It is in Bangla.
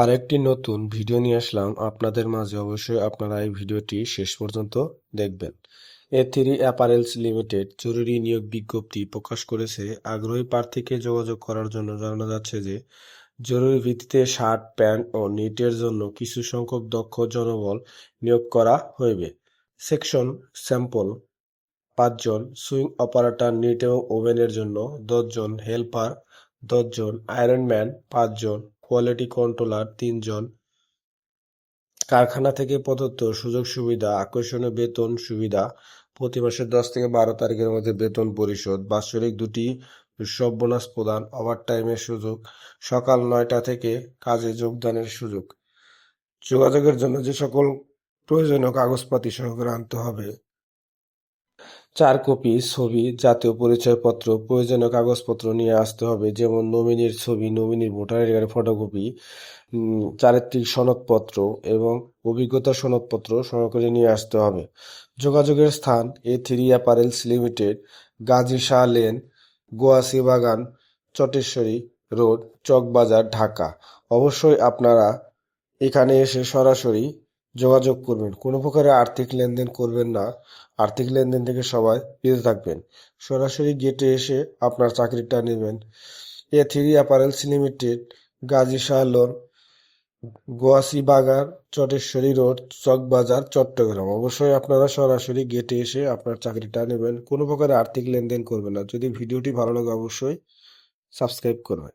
আরেকটি নতুন ভিডিও নিয়ে আসলাম আপনাদের মাঝে। অবশ্যই আপনারা এই ভিডিওটি শেষ পর্যন্ত দেখবেন। A3 অ্যাপারেলস লিমিটেড জরুরি নিয়োগ বিজ্ঞপ্তি প্রকাশ করেছে। আগ্রহী প্রার্থীকে যোগাযোগ করার জন্য জানানো যাচ্ছে যে জরুরি ভিত্তিতে শার্ট, প্যান্ট ও নিটের জন্য কিছু সংখ্যক দক্ষ জনবল নিয়োগ করা হইবে। সেকশন স্যাম্পল ৫ জন, সুইং অপারেটর নিট এবং ওভেনের জন্য ১০ জন, হেল্পার ১০ জন, আয়রনম্যান ৫ জন, কোয়ালিটি কন্ট্রোলার ৩ জন। কারখানা থেকে প্রদত্ত সুযোগ সুবিধা: আকর্ষণীয় বেতন সুবিধা, প্রতি মাসের ১০ থেকে ১২ তারিখের মধ্যে বেতন পরিশোধ, বাৎসরিক ২টি উৎসব বোনাস প্রদান, ওভারটাইমের সুযোগ, সকাল ৯টা থেকে কাজে যোগদানের সুযোগ। যোগাযোগের জন্য যে সকল প্রয়োজনীয় কাগজপাতি সহকারে আনতে হবে: ৪ কপি ছবি, জাতীয় পরিচয়পত্র, প্রয়োজনীয় কাগজপত্র নিয়ে আসতে হবে, যেমন নমিনির ছবি, নমিনির ভোটার আইডি কার্ডের ফটোকপি, চারিত্রিক সনদপত্র এবং অভিজ্ঞতা সনদপত্র সহকারে নিয়ে আসতে হবে। যোগাযোগের স্থান: A3 apparels limited, Gazi Shah lane, Goyasi Bagan, Chatteshwari road, Chawkbazar, Dhaka. অবশ্যই আপনারা এখানে এসে সরাসরি যোগাযোগ করবেন। কোনো প্রকারের আর্থিক লেনদেন করবেন না। আর্থিক লেনদেন থেকে সবাই বিরত থাকবেন। সরাসরি গেটে এসে আপনার চাকরিটা নেবেন। A3 apparels limited, Gazi Shah lane, Goyasi Bagan, Chatteshwari road, Chawkbazar, Chittagong. অবশ্যই আপনারা সরাসরি গেটে এসে আপনার চাকরিটা নেবেন। কোনো প্রকারের আর্থিক লেনদেন করবেন না। যদি ভিডিওটি ভালো লাগে অবশ্যই সাবস্ক্রাইব করবেন।